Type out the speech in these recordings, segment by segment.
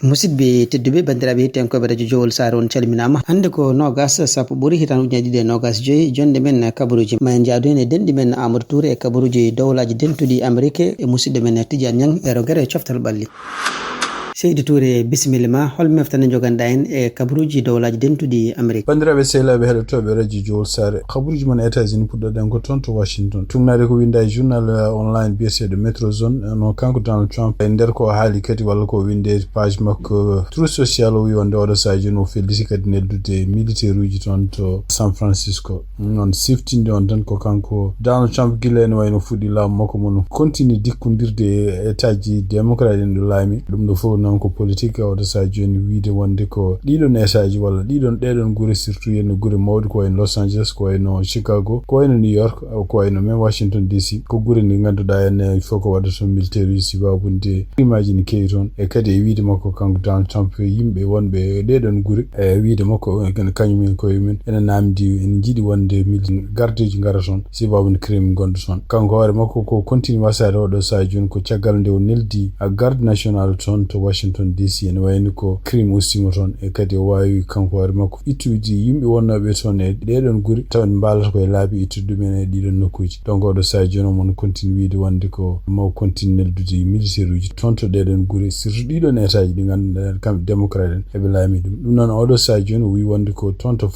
musidɓe tedduɓe bandiraɓe hettiyankoɓe radio jowol sare on calminama hande ko nogas sappo ɓuuri hitan ujunaje ɗiɗi nogas joyyi jonde men kabaruji ma en jaadu hen e denɗi men Amadou Touré e kabaruji dowlaji dentuɗi Amérique e musidɗo men Tidiane Niang e rogere coftal ɓalli. Seydi Touré bisimilla ma hol meftane joganɗa en e kabaruji dowlaji dentuɗi Amérique. bandiraɓe sehlaɓe heɗotoɓe radio jowol sare kabaruji mon États-Unis puɗɗoɗen ko toon to Washington tugnade ko winda e journal online biyeteɗo Metro Zone no kanko Donald Trump e nder ko haali kadi walla ko winde page makko Truth Social o wi wonde oɗo saha joni o felliti kadi neldude militaire uji toon to San Francisco noon siftinde on tan ko kanko Donald Trump gila ene wayno fuɗɗi laamu makko mono continue dikkodirde e étaji démocrate en ɗo laami ɗum ɗo fof noon ko politique oɗo saha joni wiide wonde ko ɗiɗon étaji walla ɗeɗon guure surtout yenno guure mawɗe ko wayno Los Angeles ko wayno Chicago ko wayno New York ko wayno même Washington DC ko guure nde ganduɗa en il faut ko waɗa toon militaire uji sibabunde imaji ne kewi toon e kadi e wiide makko kanko Donald Trump yimɓe wonɓe ɗeɗon guure e wiide makko kañumen koye men ene namdi en jiiɗi wonde gardeji gara toon sibabunde crime gonɗo toon kanko hoore makko ko continue wasade oɗo saha joni ko caggal nde o neldi a garde national toon to Washington DC ene wayni ko crime ustimo toon e kadi o wawi kanko hoore makko ittude yimɓe wonnoɓe toon e ɗeɗon guure taw en mbalata koye laabi ittude ɗumen e ɗiɗon nokkuji donc oɗo saha joni omon continue wiide wonde ko maw continue neldude militaire uji toon to ɗeɗon guure surtout ɗiɗon étaji ɗi ganduɗa kamɓe démocrate en eɓe laami ɗum noon oɗo saha joni o wi wonde ko toon to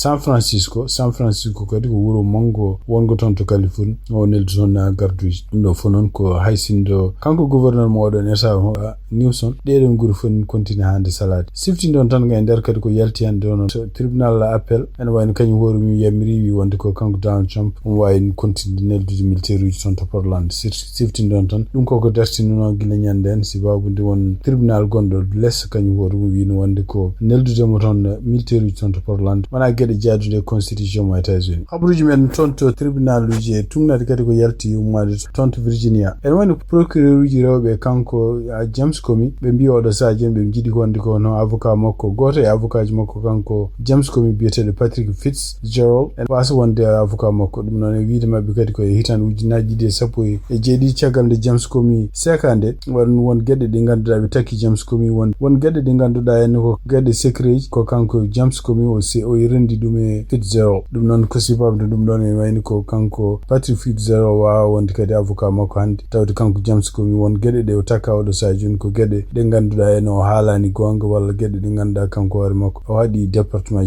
San Francisco kadi ko wuuro mango wongo toon to Californie o neldu toon na garduji ɗum ɗo fof noon ko haysindo kanko gouverneur mo oɗon état Newsom ɗeɗon guure fof continue hande salade siftinde on tan e nder kadi ko yalti hande on tribunal appel ene wayno kañum hoore mum yamiri wi wonde ko kanko Donald Trump on wawi continue neldude militaire uji toon to Portland siftinde on tan ɗum koko dartinino guila ñande en sibabude won tribunal gonɗo less kañum hoore mum wino wonde ko neldudemo toon militaire uji toon to Portland wona gueɗe jaadude constitution mo États-Unis habaruji men toon to tribunal uji e tugnade kadi ko yalti ummade toon to Virginia ene wayno procureur uji rewɓe kanko James Comey ɓe mbi oɗo saha joni ɓe jiiɗi wonde ko no avocat makko goto e avocat ji makko kanko James Comey biyeteɗo Patrick Fitzgerald en wasa wonde avocat makko ɗum noon e wiide mabɓe kadi koye hitan ujunaji ɗiɗi e sappo e jeeɗiɗi caggal nde James Comey sekande won gueɗe ɗe ganduɗa ɓe takki James Comey won gueɗe ɗe ganduɗa en ko gueɗe secret ko kanko James Comey o rendi ɗum e Fitzgerald ɗum noon ko sibabde ɗum ɗon e wayni ko kanko Patrick Fitzgerald wawa wonde kadi avocat makko hande tawde kanko James Comey won gueɗe ɗe o takka oɗo saha joni ko gueɗe ɗe ganduɗa en o haalani gonga walla gueɗe ɗe ganduɗa kanko hoore makko o waɗi département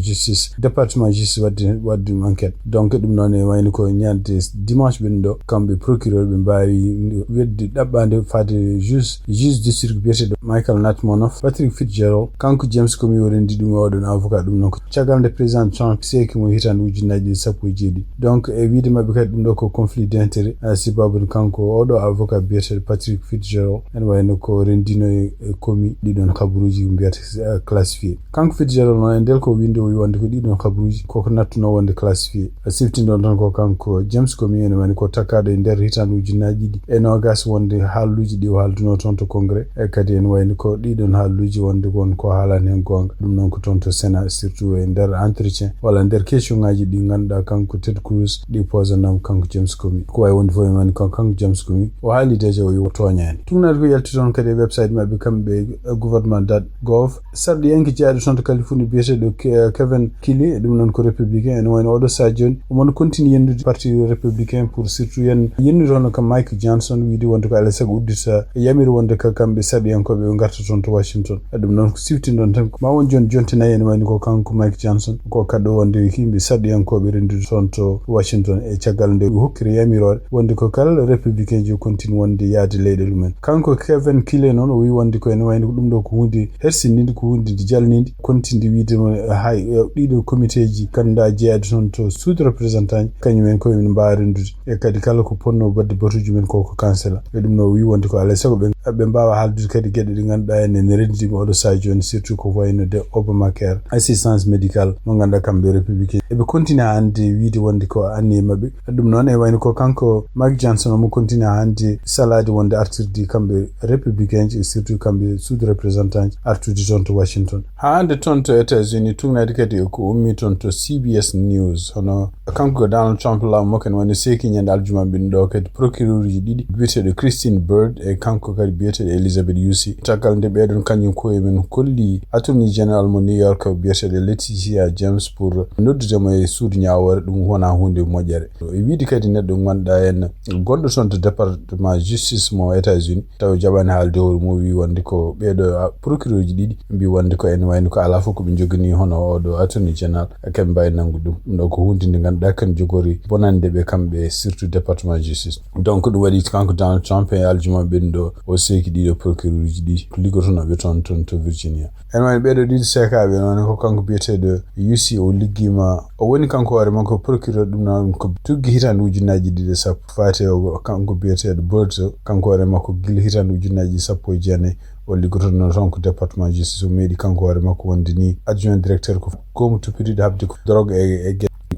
justice wadde ɗum enquête donc ɗum noon e wayni ko ñande dimanche ɓen ɗo kamɓe procureur ɓe mbawi wedde ɗaɓɓade fade juge district biyeteɗo Michael Natmonoff Patrick Fitzgerald kanko James Comey o rendi ɗum e oɗon avocat ɗum noon ko caggal nde président Trump seki mo hitande ujunaji ɗi sappo e jeeɗiɗi donc e wiide mabɓe kadi ɗum ɗo ko conflit d'intérêt sibabude kanko oɗo avocat biyeteɗo Patrick Fitzgerald ene wayno ko rendino e Comey ɗiɗon kabaruji mbiyata classifié kanko Fitzgerald noon e nder ko winde o wi wonde ko ɗiɗon kabaruji koko nattuno wonde classifié siftinde on tan ko kanko James Comey ene wayno ko takkaɗo e nder hitande ujunaji ɗiɗi e nogas wonde haalluji ɗi o haalduno toon to congrès e kadi en wayno ko ɗiɗon haalluji wonde won ko haalani hen gonga ɗum noon ko toon to Sénat surtout e nder entretien walla nder question ngaji ɗi ganduɗa kanko Ted Cruz ɗi posanama kanko James Comey ko wawi wonde fof e wayno kanko James Comey o haali déjà o toñani tugnade ko yalti toon kadi e website mabɓe kamɓe gouvernement.gov sarɗi yenke jaaɗo toon to Californie biyeteɗo Kevin Kelly ɗum noon ko républicain ene wayno oɗo saha joni omon continue yennude parti républicain pour surtout yennude hono kam Mike Johnson wiide wonde ko alay saago uddita yamiri wonde ka kamɓe sarɗiyankoɓe ɓe garta toon to Washington ɗum noon ko siftinde on tan ma won joni jontenayi ene wayno ko kanko Mike Johnson ko kadɗo wonde yimɓe sarɗiyankoɓe rendude toon to Washington e caggal nde hokkiri yamirore wonde ko kala républicain ji continue wonde yaade leyɗe ɗumen kanko Kevin Kelly noon o wi wonde ko ene wayno ɗum ɗo ko hunde hersinide ko hunde nde jalnide continue wiide hay ɗiɗo comité ji ganduɗa jeeyade toon to sud représentant kañumen koyemen mbawa rendude e kadi kala ko ponno badde batuji men koko cancela e ɗum no wi wonde ko alay saago ɓe mbawa haaldude kadi gueɗe ɗe ganduɗa ene rendidima oɗo saha joni surtout ko wayno de Obamacare assistance médical mo ganduɗa kamɓe républicain eɓe continue hande wiide wonde ko anni e mabɓe ɗum noon e wayno ko kanko Mike Johnson omo continue hande salade wonde artirde kamɓe républicain ji surtout kamɓe sud représentant artude toon to Washington ha hande toon to États-Unis tugnade kadi ko ummi toon to CBS News hono kanko Donald Trump laamu makko ene wayno seki ñande aljuma ɓen ɗo kadi procureur ji ɗiɗi biyeteɗo Christine Byrd e kanko kadi biyeteɗo Elizabeth Yusi tagal nde ɓeɗon kañum koye men kolli attorney general mo New York biyeteɗo Letitia James pour noddudemo e suudu ñawore ɗum wona hunde moƴƴere e wiidi kadi neɗɗo ganduɗa en gonɗo toon to département justice mo États-Unis taw jaɓani haalde hoore mo wi wonde ko ɓeɗo procureur ji ɗiɗi mbi wonde ko en wayno ko ala fof koɓe jogani hono oɗo attorney general kamɓe mbawi nangu ɗum ɗo ko hunde nde ganduɗa kan jogori bonande ɓe kamɓe surtout département justice donc ɗum waɗi kanko Donald Trump e aljuma ɓenɗo o seki ɗiɗo procureur ji ɗi liggotonoɓe toon to Virginia en wayno ɓeɗo ɗiɗi sekaɓe noon ko kanko biyeteɗo UC o liggima o woni kanko hoore makko procureur ɗum noon ko tuggi hitande ujunnaji ɗiɗi sappo fate o kanko biyeteɗo Bird kanko hoore makko gila hitande ujunnaji 14 o liggotono toon ko département justice o meeɗi kanko hoore makko wonde ni adjoint directeur ko mo tupiriɗo habde ko drogue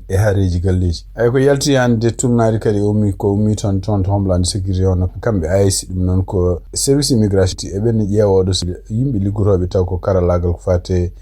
e haareji galleji ay ko yalti hande turnari kadi ko ummi toon to Homeland Security hono kamɓe AIC ɗum noon ko service immigration e ɓenne ƴeewa oɗo yimɓe liggotoɓe taw ko karalagal ko fate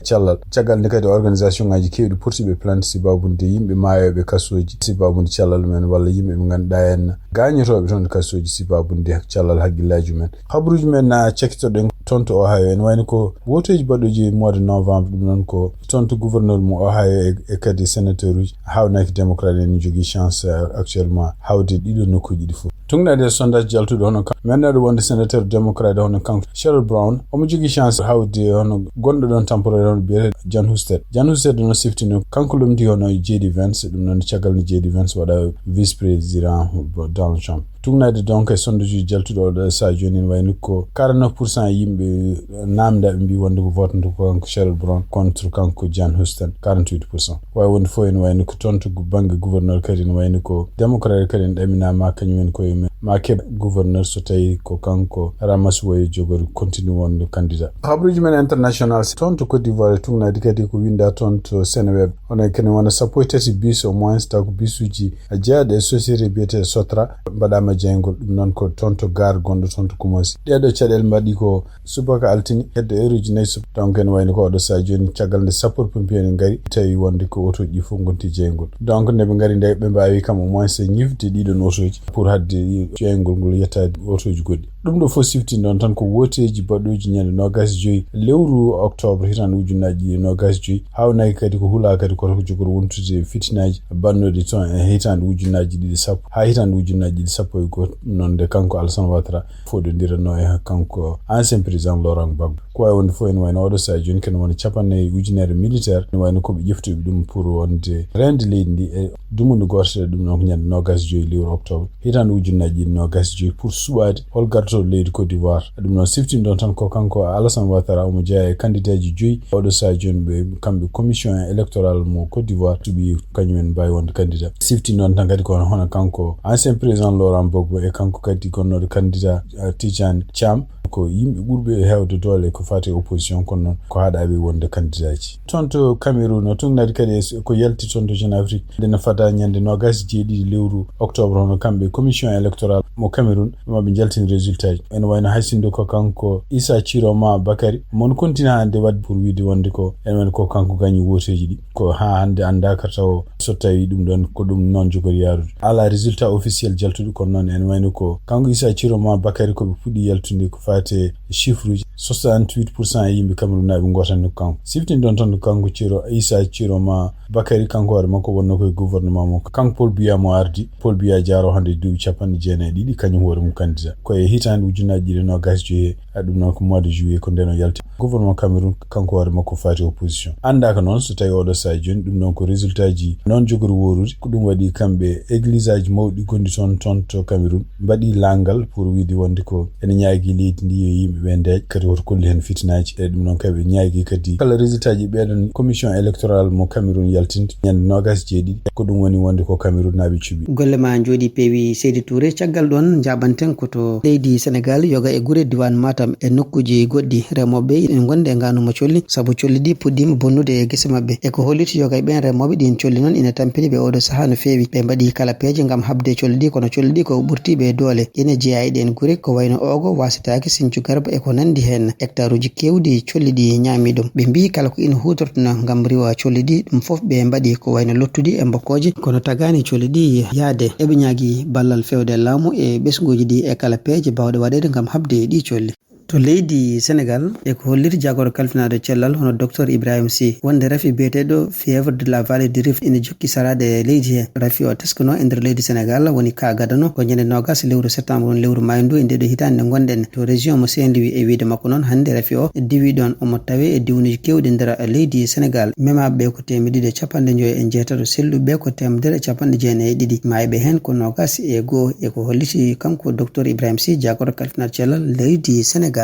caggal nde kadi organisation ngaji kewɗi portiɓe plainte sibabunde yimɓe maayoɓe kasoji sibabunde cellal men walla yimɓe ɓe ganduɗa en gañotoɓe toon kasoji sibabunde cellal haqqillaji men habaruji men cekkitoɗen toon to Ohio en wayno ko wotoji baɗoji mois de novembre ɗum noon ko toon to gouverneur mo Ohio e kadi sénateur uji hawnaki démocrate en jogui chance actuellement hawde ɗiɗo nokkuji ɗi fof tungnade sondage jaltuɗo hono mennaɗo wonde sénateur démocrate hono kanko Sherrod Brown omo jogui chance hawde hono gonɗo ɗon temporaire hono biyete Jon Husted no siftino kanko lomdi hono JD Vance ɗum noon caggal no JD Vance waɗa vice président Donald Trump tungnade donc e sondage uji jaltuɗo oɗo sa joni en wayno ko 49% yimɓe namdaɓe mbi wonde ko vote ko kanko Sherrod Brown contre kanko Jon Husted 48% wawi wonde fof en wayno ko toon to banggue gouverneur kadi en wayno ko démocrate kadi en ɗaminama kañumen koye ma keɓ gouverneur so tawi ko kanko Ramaswamy jogori continue wonde candidat habruji men international toon to Côte d'Ivoire tungnade kadi ko winda toon to Seneweb hono kene wona 13 bis au moins taw ko bisuji jeeyaɗo e société biyete Sotra mbaɗama jeyngol ɗum noon ko toon to gare gonɗo toon to Kumosi ɗeɗo caɗele mbaɗi ko subaka altini hedde heure uji 4 donc en wayno ko oɗo sa joni caggal nde sapeur pompier ne gari tawi wonde ko auto ji fof gonti jeyngol donc nde ɓe gari nde ɓe mbawi kam au moins ñifde ɗiɗon autoji pour hadde jeyngol ngol yettade autoji goɗɗi ɗum ɗo fof sifti noon tan ko woteji baɗoji ñande 25 lewru octobre hitande ujunnaji 25 hawnaki kadi ko huula kadi koto ko jogori wontude fitinaji bannoɗe toon e hitande ujunnaji ɗiɗi sappo ha hitande ujunnaji ɗiɗi sappo e goto noon nde kanko Alassane Ouattara foɗodirano e kanko ancien président Laurent Gbagbo ko wawi wonde fof en wayno oɗo sa joni kene wona 50 militaire ne wayno koɓe ƴeftuɓe ɗum pour wonde rende leydi ndi e dumunde gotoɗe ɗum noon ko ñande 25 lewru octobre hitande ujunnaji ɗiɗi 25 pour suɓade hol gartoɗo leydi Côte d'Ivoire ɗum noon siftin ɗon tan ko kanko Alassane Ouattara omo jeeya e candidat ji 5 oɗo sa joni ɓe kamɓe commission électorale mo Côte d'Ivoire suɓi kañumen mbawi wonde candidat siftin ɗon tan kadi kono hono kanko ancien président Laurent Gbagbo e kanko kadi gonnoɗo candidat Tidjane Thiam ko yimɓe ɓurɓe hewde doole ko fati opposition kono noon ko haɗaɓe wonde candidat ji toon to Cameroun no tungnade kadi ko yalti toon to Jeune Afrique ndena fada ñande 27 lewru octobre hono kamɓe commission électorale mo Cameroun maɓe jaltini résultat ji en wayno haysinde ko kanko Issa Ciroma Bakary mon continue hande wadde pour wiide wonde ko en wayno ko kanko gañi woteji ɗi ko ha hande andaka taw so tawi ɗum ɗon ko ɗum noon jogori yarude ala résultat officiel jaltuɗo kono noon en wayno ko kanko Issa Ciroma Bakary koɓe puɗɗi yaltude ko fate chiffre uji 68% e yimɓe Cameroun naɓe gotanno kanko siftin ɗon tan kanko Issa Ciroma Bakary kanko hoore makko wonno koye gouvernement mo kanko Paul Biya mo ardi Paul Biya jaro hande duuɓi 90 kañum hoore mum candidat koye hitande ujunnaji 25 ɗum noon ko mois de juillet ko ndeno yalti gouvernement Cameroun kanko hoore makko fati opposition andaka noon so tawi oɗo sa joni ɗum noon ko résultat ji noon jogori worude ko ɗum waɗi kamɓe église aji mawɗi gondi toon to Cameroun mbaɗi langal pour wiide wonde ko ene ñaagui leydi ndi yo yimɓeɓe ndeej kadi woto kolli hen fitinaji e ɗum noon kaɓe ñaagui kadi kala résultat ji ɓeɗon commission électorale mo Cameroun yaltinde ñande 27 ko ɗum woni wonde ko Cameroun naɓe cuɓi golle ma jooɗi peewi Seydi Touré caggal ɗon jaɓanten koto leydi Sénégal yoga e guure diwan Matam tam e nokkuji goɗɗi remoɓe en gonde e nganu mo colli sabu colli ɗi puɗɗima bonnude e gese mabɓe e ko holliti yoga ɓen remoɓe ɗin colli noon ina tampini ɓe oɗo saaha no feewi ɓe mbaɗi kala peeje gam habde colli ɗi kono colli ɗi ko ɓurtiɓe doole ina jeeyayiɗe en guuri ko wayno ogo wasitaki Sinthiou Garba e ko nandi hen hectare uji kewɗi colli ɗi ñaami ɗum ɓe mbi kala ko ina hutortona gam riwa colli ɗi ɗum foof ɓe mbaɗi ko wayno lottude e mbokkoje kono tagani colli ɗi yaade eɓe ñaagui ballal fewde laamu e ɓesguji ɗi e kala peeje bawɗe waɗede gam habde ɗi colli. To leydi Sénégal e ko holliti jagoro kalfinade cellal hono docteur Ibrahima Sy wonde rafi biyeteɗo fièvre de la vallée du Rift ina jokki sarade leydi he rafi o teskano e nder leydi Sénégal woni ka gadano ko ñande 20 lewru septembre woni lewru maydu e ndeɗo hitande nde gonɗen to région mo Saint-Louis e wiide makko noon hande rafi o diwi ɗon omo tawe e diwnuji kewɗi nder leydi Sénégal memaɓe ko 250 selluɓe ko 192 mayɓe hen ko 21 e ko holliti kanko docteur Ibrahima Sy jagoro kalfinade cellal leydi Sénégal.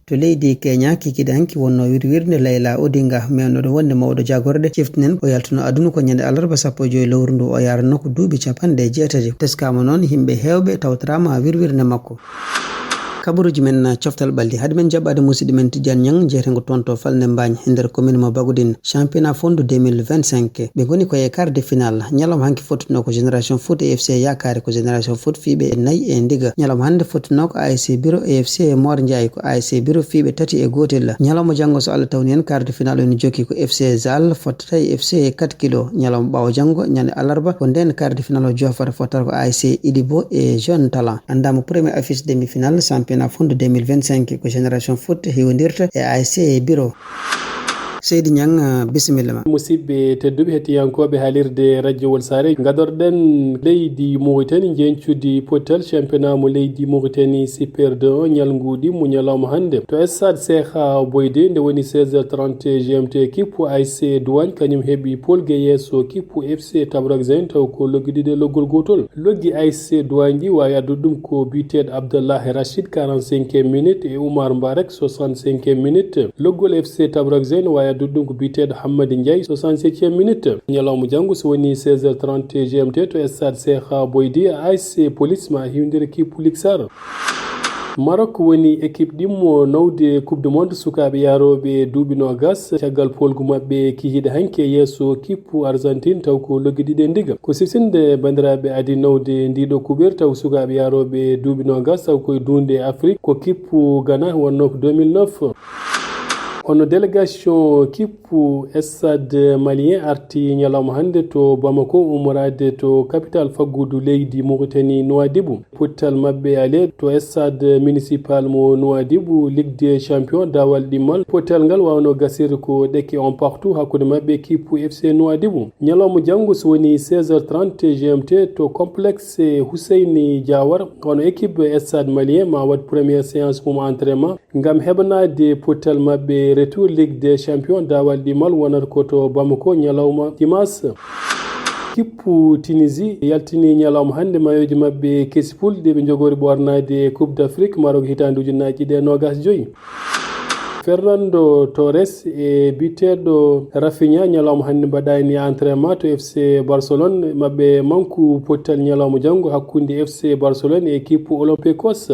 To leydi Kenya kikiɗe hanki wonno wirwirde Layla Odinga mewnoɗo wonde mawɗo jagorde ciftinen o yaltuno aduna ko ñande alarba 15 lewru ndu o yarano ko duuɓi 80 teskama noon yimɓe hewɓe tawtorama wirwirde makko. Kaburuji men coftal ɓaldi hade men jaɓɓade musidɗo men Tidiane Niang jeetengo toon to falde Mbagne e nder commune mo Bagudin championnat fondu 2025 ɓe goni koye quart de finale ñalawma hanki fottuno ko génération foot e FC yakare ko génération foot fiiɓe e 4 e ndiga ñalawma hande fottuno ko ASC Biro e FC Mor Ndiaye ko ASC Biro fiiɓe 3 e gotel ñalawma janggo so Allah tawni en quart de finale ene jokki ko FC Zal fottata e FC 4 kilo ñalawma ɓawo janggo ñande alarba ko nden quart de finale o jofata fottata ko ASC Idibo e Jeune Talent andama premier affiche demi finale championnat fondu 2025 ko génération foot hewndirta e ASC Biro. Seydi Niang bisimilla musidɓe tedduɓe hettiyankoɓe haalirde radio wol sare gadorɗen leydi Mauritanie jencudi potal championnat mo leydi Mauritanie super 2 ñalnguɗi mo ñalawma hande to stade Sekha Boyde nde woni 16h30 GMT kippu ASC Douane kañum heeɓi polgue yesso kippu FC Tabrakzin taw ko logguiɗiɗe loggol gotol loggi ASC Douane ɗi wawi addude ɗum ko biteɗo Abdallah Rachid 45e minute e Oumar Mbarek 65e minute loggol FC Tabrakzin wawi duddum ko biteɗo Hammadi Ndiaye 67e minute ñalawma janggo so woni 16h30 GMT to stade Sekha Boydi ASC Police ma hiwdire kippu Liksar. Maroc woni équipe ɗimmo nawde coupe du monde sukaɓe yaroɓe duuɓi 20 caggal polgu mabɓe kihiɗe hanke yesso kippu Argentine taw ko logguiɗiɗe ndiga ko sifsinde bandiraɓe adi nawde ndiɗo kuɓer taw sukaɓe yaroɓe duuɓi 20 taw koye dunde Afrique ko kippu Ghana wonno ko 2009 hono délégation kippu stade malien arti ñalawma hande to Bamako umorade to capital faggudu leydi Mauritanie Nouadhibou pottal mabɓe ale to stade municipal mo Nouadhibou Ligue des champions dawal ɗimmal pottal ngal wawno gasir ko ɗeke on partout hakkude mabɓe kippu FC Nouadhibou ñalawma janggo so woni 16h30 GMT to complexe Husseini Diawar hono équipe stade malien ma wat première séance mum entraînement ngam heɓanade pottal mabɓe retour Ligue des champions dawal ɗimal wonata koto Bamako ñalawma dimanche kippu Tunisie yaltini ñalawma hande mayoji mabɓe kesipul ɗe ɓe jogori ɓornade coupe d'Afrique Maroc hitande ujunaji ɗe 25 Fernando Torres e biteɗo Rafinha ñalawma hande mbaɗani entraînement to FC Barcelone mabɓe manku pottal ñalawma janggo hakkude FC Barcelone e équipe Olympiacos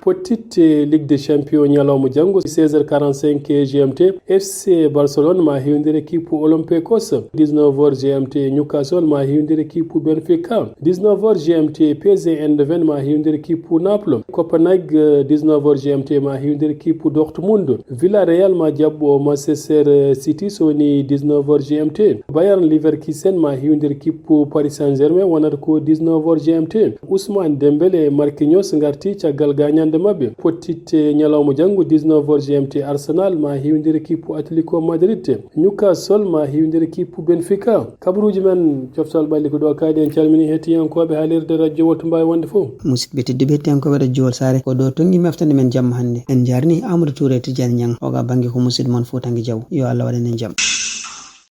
Petite Ligue des Champions ñalawma janggo 16h45 GMT FC Barcelone ma hiwdire équipe Olympiacos 19h GMT Newcastle ma hiwdire équipe Benfica 19h GMT PSG Eindhoven ma hiwdire équipe Naples Copenhague 19h GMT ma hiwdire équipe Dortmund Villarreal ma jabbo Manchester City soni 19h GMT Bayern Leverkusen ma hiwdire équipe Paris Saint-Germain wonata ko 19h GMT Ousmane Dembélé Marquinhos garti caggal gagnande mabɓe pottitte ñalawma janggo 19h GMT Arsenal ma hiwdire équipe Atlético Madrid Newcastle ma hiwdire équipe Benfica kabaruji men coftal ɓalli ko ɗo kaadi en calmini hettiyankoɓe haalirde radio Wolto Mbawi wonde fof musidɓe tedduɓe hettiyankoɓe radio Wol Sare ko ɗo tongi meftande men jamma hande en jarni Amadou Touré Tidiane Niang oga banggue ko musidɗo moon Foutangue Diaw yo Allah waɗan en jaam.